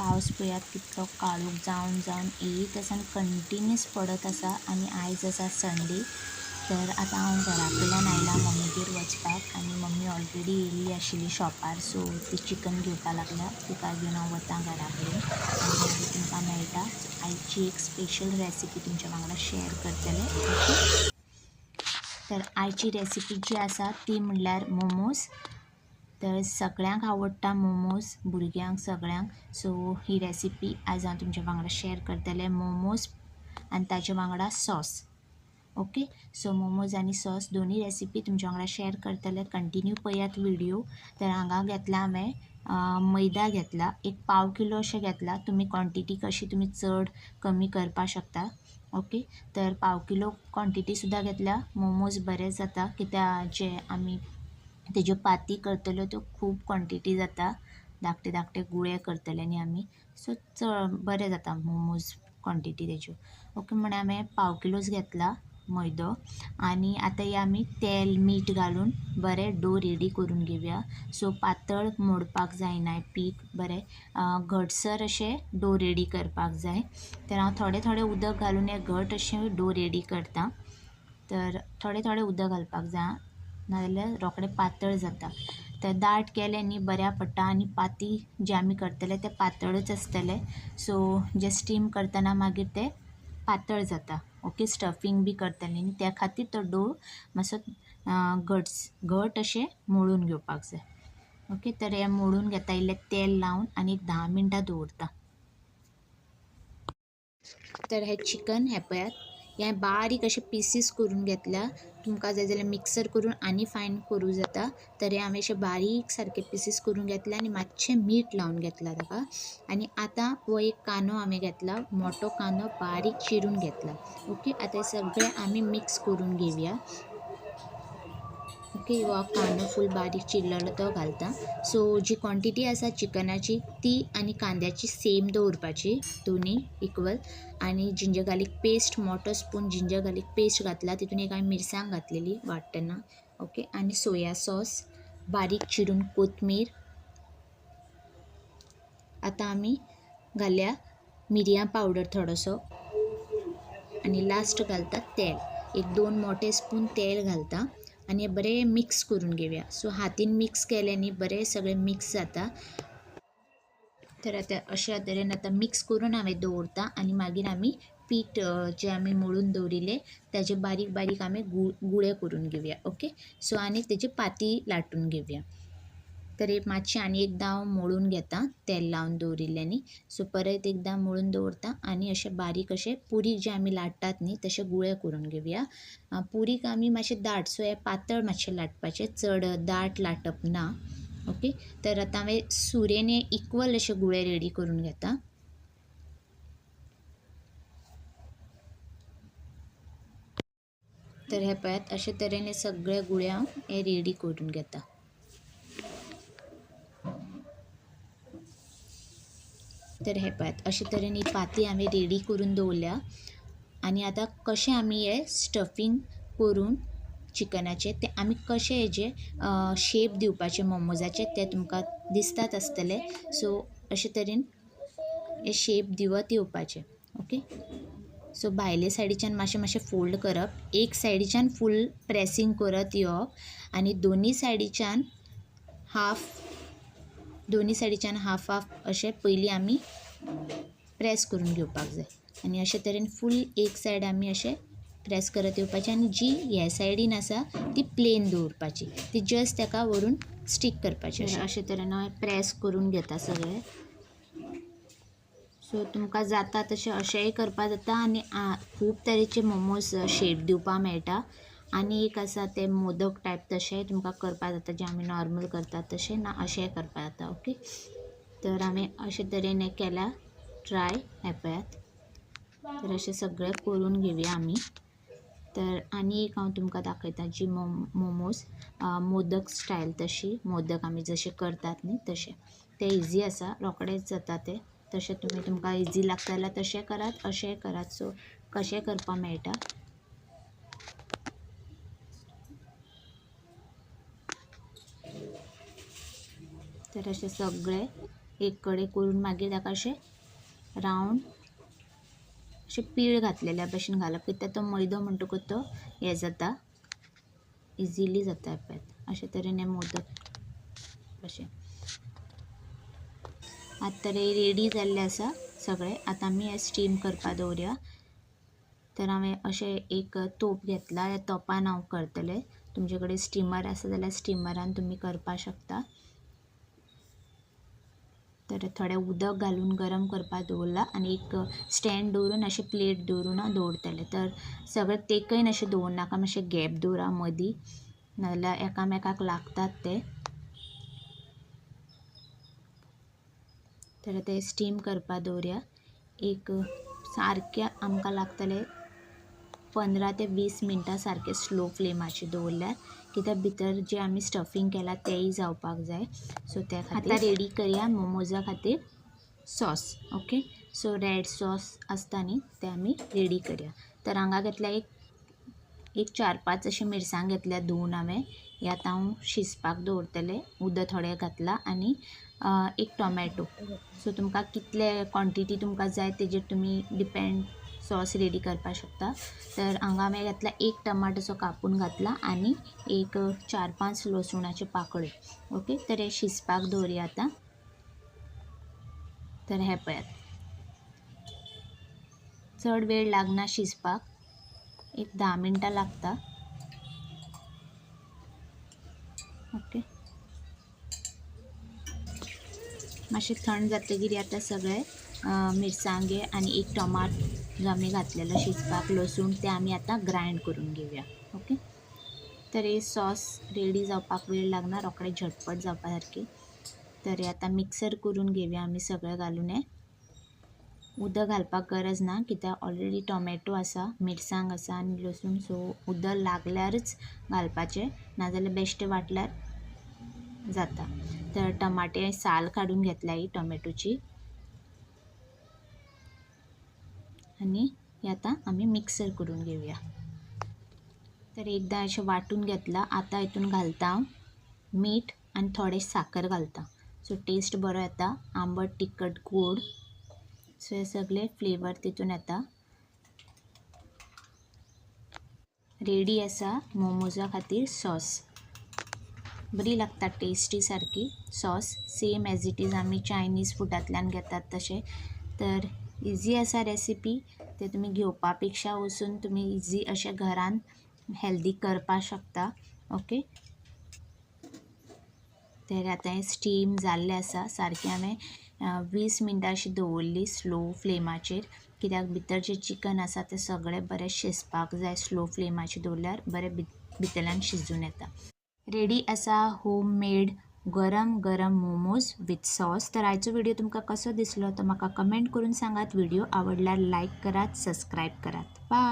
पावस पळयात कितलो काळोख जावन जावन एक आसा आनी कंटिन्यूअस पडत आसा आनी आयज आसा संडे। तर आतां हांव घरा कडल्यान आयलां मम्मीगेर वचपाक आनी मम्मी ऑलरेडी येयल्ली आशिल्ली शॉपार, सो ती चिकन घेवपा लागल्या, तिका घेवन हांव वतां घरा कडेन आनी मागीर तुमकां मेळटा आयची एक स्पेशल रेसिपी तुमच्या वांगडा शेअर करतलें। ओके, तर आयची रेसिपी जी आसा ती म्हणल्यार मोमोज। तर सगळ्यांक आवडटा मोमोज, भुरग्यांक सगळ्यांक, सो ही रेसिपी आज हांव तुमच्या वांगडा शेअर करतलें, मोमोज आनी ताचे वांगडा सॉस। ओके, सो मोमोज आनी सॉस दोनी रेसिपी तुमच्या वांगडा शेअर करतलें, कंटिन्यू पळयात व्हिडिओ। तर हांगा घेतला हांवें मैदा घेतला, एक पाव किलो अशें घेतला, तुमी क्वॉन्टिटी कशी तुमी चड कमी करपा शकता। ओके, तर पाव किलो क्वॉन्टिटी सुद्दां घेतल्या, मोमोज बरें जाता कित्याक जे आमी तेज्यो पाती करतल्यो त्यो खूब क्वॉन्टिटी जाता, धाकटे धाकटे गुळे करतले न्ही आमी, सो बरें जाता मोमोज क्वॉन्टिटी तेज्यो। ओके, म्हण हांवें पाव किलोच घेतला मैदो आनी आतां हे आमी तेल मीठ घालून बरें डो रेडी करून घेवया। सो पातळ मोडपाक जायना पीठ, बरें घटसर अशें डो रेडी करपाक जाय। तर हांव थोडें थोडें उदक घालून हे घट अशें डो रेडी करता। तर थोडें थोडें उदक घालपाक जाय, नाजाल्यार रोखडें पातळ जाता। तर दाट केलें न्ही बऱ्या पडटा आनी पाती जे आमी करतले ते पातळच आसतले, सो जे स्टीम करतना मागीर ते पातळ जाता। ओके, स्टफींग बी करतले न्ही त्या खातीर तो डो मातसो घट अशें मळून घेवपाक जाय। ओके, तर हें मळून घेता, इल्लें तेल लावन आनी 10 मिनटां दवरता। तर हें चिकन हें पळयात, हें बारीक अशें पीसीस करून घेतल्या, तुमकां जाय जाल्यार मिक्सर करून आनी फायन करूं जाता। तर हे हांवें अशें बारीक सारके पीसीस करून घेतले आनी मातशें मीठ लावन घेतला ताका। आनी आतां हो एक कांदो हांवें घेतला, मोठो कांदो बारीक चिरून घेतला। ओके, आतां हे सगळें आमी मिक्स करून घेवया। ओके, हो कांदो फूल बारीक चिरलेलो तो घालता। सो जी क्वॉन्टिटी आसा चिकनाची ती आनी कांद्याची सेम दवरपाची, दोनी इक्वल। आनी जिंजर गार्लीक पेस्ट, मोठो स्पून जिंजर गार्लीक पेस्ट घातला, तितून एक हांवें मिरसांग घातलेली वाट्टना। ओके, आनी सोया सॉस, बारीक चिरून कोथमीर। आतां आमी घालया मिरयां पावडर थोडोसो आनी लास्ट घालता तेल, एक 2 मोठे स्पून तेल घालता आनी हें बरें मिक्स करून घेवया। सो हातीन मिक्स केलें न्ही बरें सगळें मिक्स जाता। तर आतां अशा तरेन आतां मिक्स करून हांवें दवरता आनी मागीर आमी पीठ जे आमी मळून दवरिल्ले ताजे बारीक बारीक आमी गुळे करून घेवया। ओके, सो आनी तेजी पाती लाटून घेवया। तर हे मातशें आनी एकदां हांव मळून घेता तेल लावन दवरिल्ल्यानी, सो परत एकदां मळून दवरता आनी अशें बारीक अशें पुरी जे आमी लाटतात न्ही तशे गुळे करून घेवया। पुरीक आमी मातशें दाट, सो हे पातळ मातशें लाटपाचें, चड दाट लाटप ना। ओके, तर आतां हांवें सुरेन इक्वल अशे गुळे रेडी करून घेता। तर हे पळयात, अशे तरेन हे सगळे गुळे हांव हे रेडी करून घेता। तर हे पळयात, अशे तरेन ही पाती हांवें रेडी करून दवरल्या। आनी आतां कशें आमी हें स्टफींग करून चिकनाचें तें आमी कशें हेजे शेप दिवपाचे मोमोजाचे ते तुमकां दिसतात आसतले, सो अशे तरेन हे शेप दिवत येवपाचे। ओके, सो भायले सायडीच्यान मातशें मातशें फोल्ड करप, एक सायडीच्यान फूल प्रेसींग करत येवप आनी दोनी सायडीच्यान हाफ अशें पयलीं आमी प्रेस करून घेवपाक जाय आनी अशे तरेन फूल एक सायड आमी अशें प्रेस करत येवपाचें आनी जी ह्या सायडीन आसा ती प्लेन दवरपाची, ती जस्ट ताका व्हरून स्टीक करपाचें। अशे तरेन हांव प्रेस करून घेता सगळें। सो तुमकां जाता तशें अशेंय करपा जाता आनी खूब तरेचे मोमोज शेप दिवपा मेळटा। आनी एक आसा ते मोदक टायप तशेंय तुमकां करपा जाता, जे आमी नॉर्मल करतात तशें ना, अशेंय करपा जाता। ओके, तर हांवें अशे तरेन हें केल्या ट्राय, हें पळयात। तर अशें सगळें करून घेवया आमी। तर आनी एक हांव तुमकां दाखयता जी मोमोज मोदक स्टायल, तशी मोदक आमी जशे करतात न्ही तशें, ते इजी आसा, रोखडेच जाता ते। तशें तुमकां इजी लागता जाल्यार तशें करात, अशेंय करात, सो कशें करपा मेळटा। तर अशें सगळें एक कडे करून मागीर ताका अशें रावंड अशें पीळ घातलेल्या भशेन घालप, कित्याक तो मैदो म्हणटकूच तो हें जाता, इजिली जाता पळय अशे तरेन हें मोदक अशें. आतां तर रेडी जाल्ले आसा सगळे. आतां आमी हें स्टीम करपा दवरया. तर हांवें अशें एक तोप घेतला, ह्या तोपान हांव करतलें. तुमचे कडेन स्टिमर आसा जाल्यार स्टिमरान तुमी करपा शकता. तर थोडें उदक घालून गरम करपा दवरला आनी एक स्टँड दवरून अशें प्लेट दवरून हांव दवरतलें. तर सगळें तेकयन अशें दवरनाका, मातशें गॅप दवरा मदीं, नाजाल्यार एकामेकाक लागतात ते. तर ते स्टीम करपा दवरया. एक सारकें आमकां लागतले 15 ते 20 मिनटां सारकें स्लो फ्लेमाचेर दवरल्यार, कित्याक भितर जे आमी स्टफींग केलां तेंय जावपाक जाय. सो त्या खातीर आतां रेडी करया मोमोजा खातीर sauce. Okay, so red sauce आसता न्ही ते आमी रेडी करया. तर हांगा घेतल्या एक 4-5 अशी मिरसांग घेतल्या धुवन हांवें. हे आतां हांव शिजपाक दवरतलें. उदक थोडें घातलां आनी एक टोमॅटो. सो तुमकां कितले क्वॉन्टिटी तुमकां जाय तेजेर तुमी डिपेंड सॉस रेडी करपाक शकता. तर हांगा हांवें घातला एक टमाटोसो कापून घातला आनी एक 4-5 लसुणाच्यो पाकळ्यो. ओके, तर हे शिजपाक दवरया आतां. तर हे पळयात, चड वेळ लागना शिजपाक, एक 10 मिनटां लागता. ओके, मातशें थंड जातकीर आतां सगळे मिरसांगे आनी एक टोमाट जो आमी घातलेलो शिजपाक, लसूण, ते आमी आतां ग्रायंड करून घेवया. ओके, तर हे सॉस रेडी जावपाक वेळ लागना, रोखडें झटपट जावपा सारकें. तर हे आतां मिक्सर करून घेवया आमी सगळें घालून. हें उदक घालपाक गरज ना, कित्याक ऑलरेडी टोमॅटो आसा, मिरसांग आसा आनी लसूण. सो उदक लागल्यारच घालपाचें, नाजाल्यार बेश्टें वांटल्यार जाता. तर टमाटे साल काडून घेतल्या ही टोमॅटोची आनी हे आतां आमी मिक्सर करून घेवया. तर एकदां अशें वांटून घेतलां. आतां हितून घालता हांव मीठ आनी थोडें साखर घालता. सो टेस्ट बरो येता, आंबट, तिखट, गोड. सो हे सगळे फ्लेवर तितून येता. रेडी आसा मोमोजा खातीर सॉस. बरी लागता, टेस्टी सारकी sauce, same as it is आमी चायनीज फुडांतल्यान घेतात तशें. तर इजी आसा रेसिपी, ते तुमी घेवपा पेक्षा वचून तुमी इजी अशें घरान हेल्दी करपा शकता. ओके, तर आतां हें स्टीम जाल्लें आसा सारकें. हांवें 20 मिनटां अशी दवरली स्लो फ्लेमाचेर, कित्याक भितर जें चिकन आसा तें सगळें बरें शिजपाक जाय. स्लो फ्लेमाचेर दवरल्यार बरें भितरल्यान शिजून येता. रेडी आसा होम मेड गरम गरम मोमोज विथ सॉस. तर आयचो व्हिडिओ तुमकां कसो दिसलो तो म्हाका कमेंट करून सांगात. व्हिडिओ आवडल्यार लायक करात, सबस्क्रायब करात. बाय.